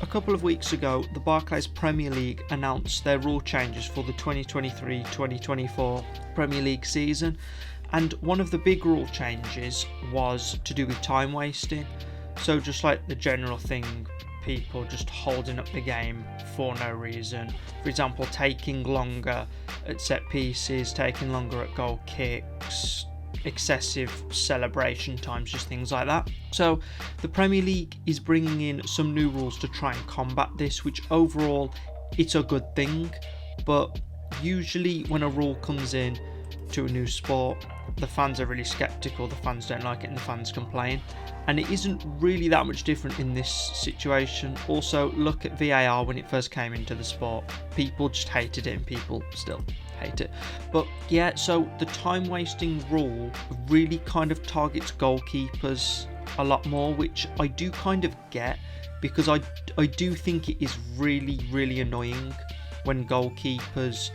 a couple of weeks ago, the Barclays Premier League announced their rule changes for the 2023-2024 Premier League season, and one of the big rule changes was to do with time wasting. So just like the general thing, people just holding up the game for no reason. For example, taking longer at set pieces, taking longer at goal kicks, excessive celebration times, just things like that. So the Premier League is bringing in some new rules to try and combat this, which overall it's a good thing. But usually when a rule comes in to a new sport, the fans are really skeptical, the fans don't like it and the fans complain. And it isn't really that much different in this situation. Also, look at VAR when it first came into the sport. People just hated it and people still hate it. But yeah, so the time wasting rule really kind of targets goalkeepers a lot more, which I do kind of get, because I do think it is really annoying when goalkeepers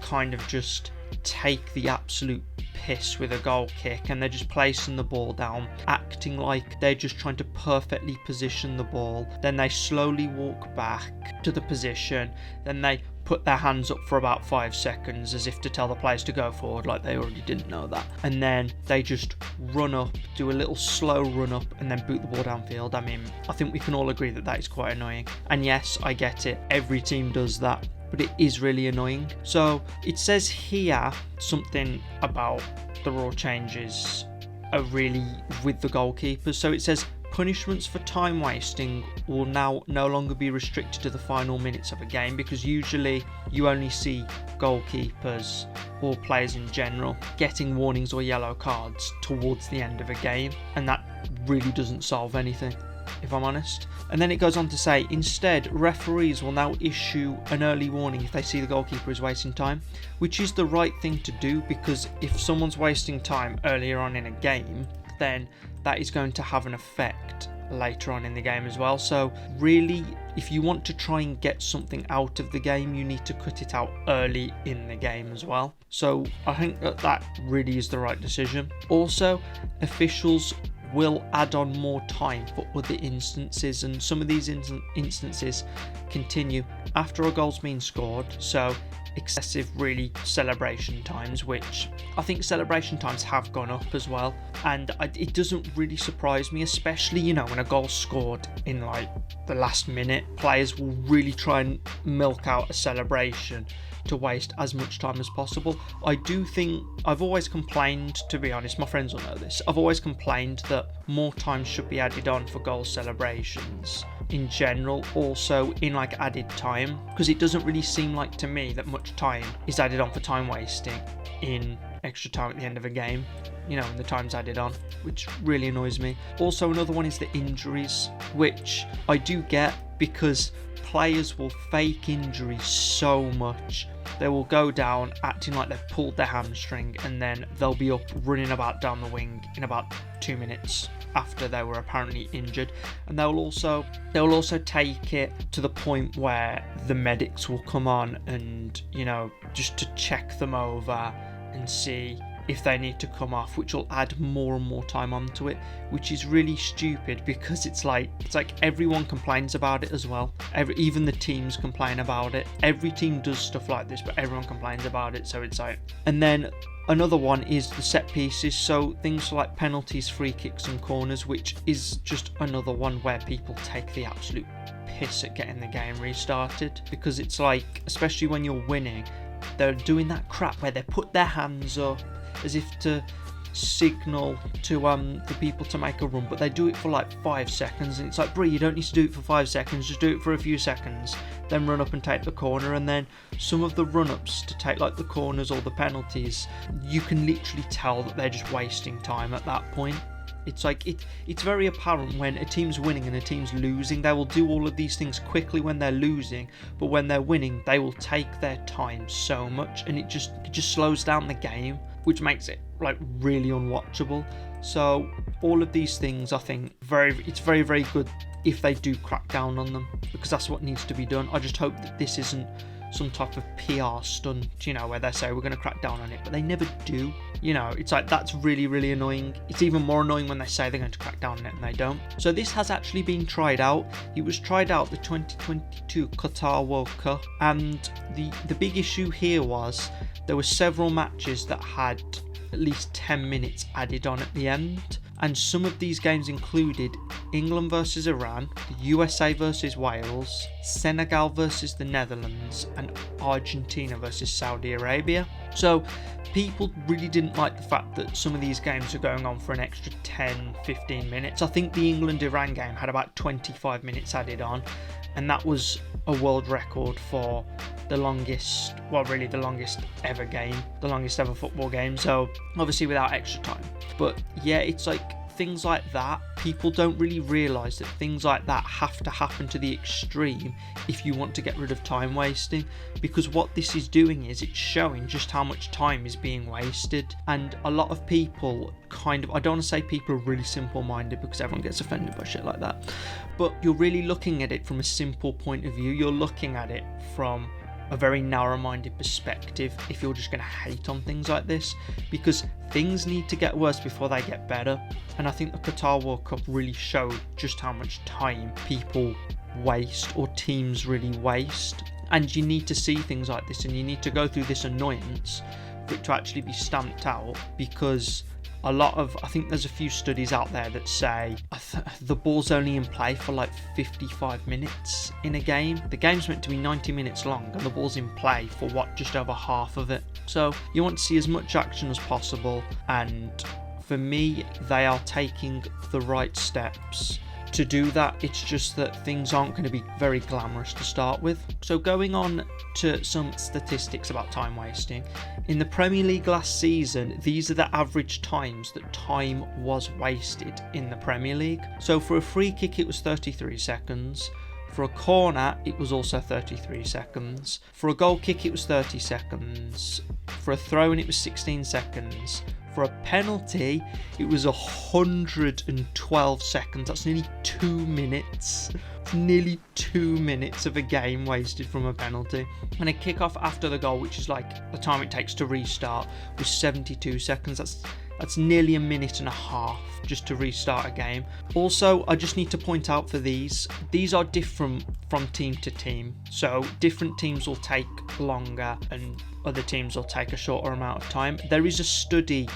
kind of just take the absolute piss with a goal kick and they're just placing the ball down, acting like they're just trying to perfectly position the ball. Then they slowly walk back to the position, then they put their hands up for about 5 seconds as if to tell the players to go forward, like they already didn't know that, and then they just run up, do a little slow run up and then boot the ball downfield. I mean, I think we can all agree that that is quite annoying, and yes, I get it, every team does that, but it is really annoying. So it says here something about the rule changes are really with the goalkeepers. So it says punishments for time wasting will now no longer be restricted to the final minutes of a game, because usually you only see goalkeepers or players in general getting warnings or yellow cards towards the end of a game, and that really doesn't solve anything, if I'm honest. And then it goes on to say, instead, referees will now issue an early warning if they see the goalkeeper is wasting time, which is the right thing to do, because if someone's wasting time earlier on in a game, then that is going to have an effect later on in the game as well. So really, if you want to try and get something out of the game, you need to cut it out early in the game as well. So I think that really is the right decision. Also, officials will add on more time for other instances, and some of these instances continue after a goal's been scored. So excessive really celebration times, which I think celebration times have gone up as well, and it doesn't really surprise me, especially, you know, when a goal's scored in like the last minute, players will really try and milk out a celebration to waste as much time as possible. I do think, I've always complained, to be honest, my friends will know this, I've always complained that more time should be added on for goal celebrations in general, also in like added time, because it doesn't really seem like to me that much time is added on for time wasting in extra time at the end of a game, you know, and the time's added on, which really annoys me. Also, another one is the injuries, which I do get, because players will fake injuries so much. They will go down acting like they've pulled their hamstring, and then they'll be up running about down the wing in about 2 minutes after they were apparently injured. And they'll also take it to the point where the medics will come on and, you know, just to check them over and see if they need to come off, which will add more and more time onto it, which is really stupid, because it's like everyone complains about it as well. Even the teams complain about it. Every team does stuff like this, but everyone complains about it. So it's like, and then another one is the set pieces, so things like penalties, free kicks and corners, which is just another one where people take the absolute piss at getting the game restarted, because it's like, especially when you're winning, they're doing that crap where they put their hands up as if to signal to the people to make a run, but they do it for like 5 seconds, and it's like, bro, you don't need to do it for 5 seconds, just do it for a few seconds, then run up and take the corner. And then some of the run-ups to take like the corners or the penalties, you can literally tell that they're just wasting time at that point. It's like, it's very apparent when a team's winning and a team's losing. They will do all of these things quickly when they're losing, but when they're winning, they will take their time so much, and it just slows down the game, which makes it like really unwatchable. So all of these things, I think it's very, very good if they do crack down on them, because that's what needs to be done. I just hope that this isn't some type of PR stunt, where they say we're going to crack down on it, but they never do. It's like, that's really, really annoying. It's even more annoying when they say they're going to crack down on it and they don't. So this has actually been tried out. It was tried out the 2022 Qatar World Cup, and the big issue here was there were several matches that had at least 10 minutes added on at the end. And some of these games included England versus Iran, the USA versus Wales, Senegal versus the Netherlands, and Argentina versus Saudi Arabia. So people really didn't like the fact that some of these games are going on for an extra 10-15 minutes. I think the England-Iran game had about 25 minutes added on, and that was a world record for the longest ever game, the longest ever football game, so obviously without extra time. But yeah, it's like things like that, people don't really realise that things like that have to happen to the extreme if you want to get rid of time wasting, because what this is doing is it's showing just how much time is being wasted. And a lot of people I don't want to say people are really simple-minded, because everyone gets offended by shit like that, but you're really looking at it from a simple point of view. You're looking at it from a very narrow-minded perspective if you're just going to hate on things like this, because things need to get worse before they get better. And I think the Qatar World Cup really showed just how much time people waste, or teams really waste. And you need to see things like this, and you need to go through this annoyance for it to actually be stamped out, because I think there's a few studies out there that say the ball's only in play for like 55 minutes in a game. The game's meant to be 90 minutes long, and the ball's in play for just over half of it. So you want to see as much action as possible, and for me, they are taking the right steps to do that. It's just that things aren't going to be very glamorous to start with. So going on to some statistics about time wasting. In the Premier League last season, these are the average times that time was wasted in the Premier League. So for a free kick, it was 33 seconds. For a corner, it was also 33 seconds. For a goal kick, it was 30 seconds. For a throw-in, it was 16 seconds. For a penalty, it was 112 seconds. That's nearly 2 minutes. It's nearly 2 minutes of a game wasted from a penalty. And a kick-off after the goal, which is like the time it takes to restart, was 72 seconds. That's nearly a minute and a half just to restart a game. Also, I just need to point out for these are different from team to team. So different teams will take longer and other teams will take a shorter amount of time. There is a study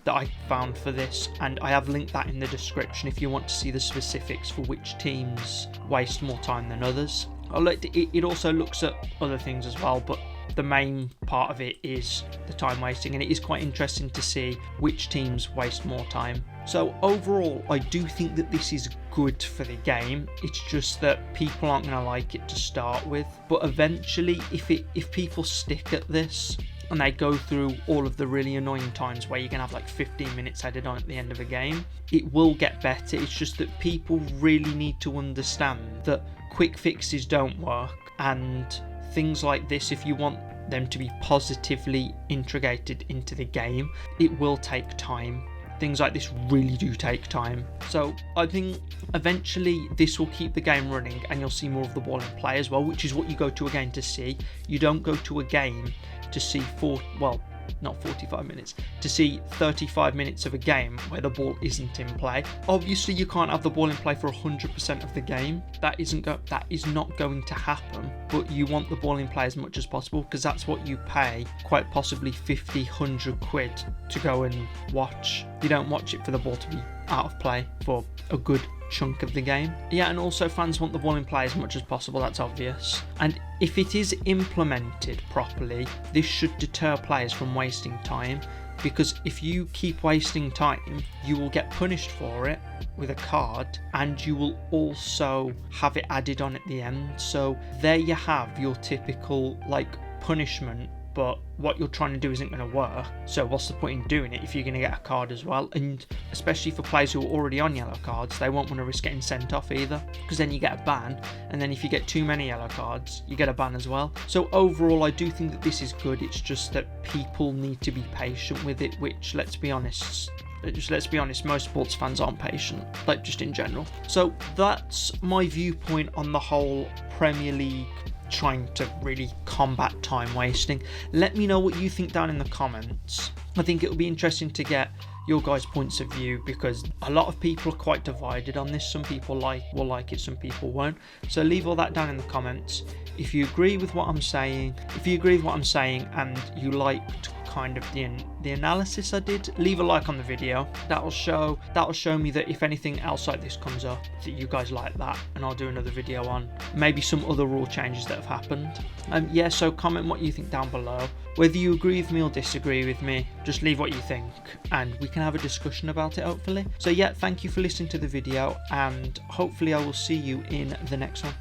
that I found for this, and I have linked that in the description if you want to see the specifics for which teams waste more time than others. It also looks at other things as well, but the main part of it is the time wasting, and it is quite interesting to see which teams waste more time. So overall, I do think that this is good for the game. It's just that people aren't going to like it to start with, but eventually if people stick at this and they go through all of the really annoying times where you're going to have like 15 minutes added on at the end of a game, it will get better. It's just that people really need to understand that quick fixes don't work, and things like this, if you want them to be positively integrated into the game, it will take time. Things like this really do take time. So I think eventually this will keep the game running, and you'll see more of the ball in play as well, which is what you go to a game to see. You don't go to a game to see not 45 minutes, to see 35 minutes of a game where the ball isn't in play. Obviously you can't have the ball in play for 100% of the game. That is not going to happen, but you want the ball in play as much as possible, because that's what you pay quite possibly 50, 100 quid to go and watch. You don't watch it for the ball to be out of play for a good chunk of the game. Yeah, and also fans want the ball in play as much as possible, that's obvious. And if it is implemented properly, this should deter players from wasting time, because if you keep wasting time, you will get punished for it with a card, and you will also have it added on at the end. So there you have your typical punishment, but what you're trying to do isn't going to work. So what's the point in doing it if you're going to get a card as well? And especially for players who are already on yellow cards, they won't want to risk getting sent off either, because then you get a ban, and then if you get too many yellow cards, you get a ban as well. So overall, I do think that this is good. It's just that people need to be patient with it, which, let's be honest, most sports fans aren't patient, just in general. So that's my viewpoint on the whole Premier League trying to really combat time wasting. Let me know what you think down in the comments. I think it'll be interesting to get your guys' points of view, because a lot of people are quite divided on this. Some people will like it, some people won't. So leave all that down in the comments. If you agree with what I'm saying, and you liked kind of the analysis I did, leave a like on the video. That'll show me that if anything else like this comes up, that you guys like that, and I'll do another video on maybe some other rule changes that have happened. Yeah, so comment what you think down below. Whether you agree with me or disagree with me, just leave what you think and we can have a discussion about it, hopefully. So yeah, thank you for listening to the video, and hopefully I will see you in the next one.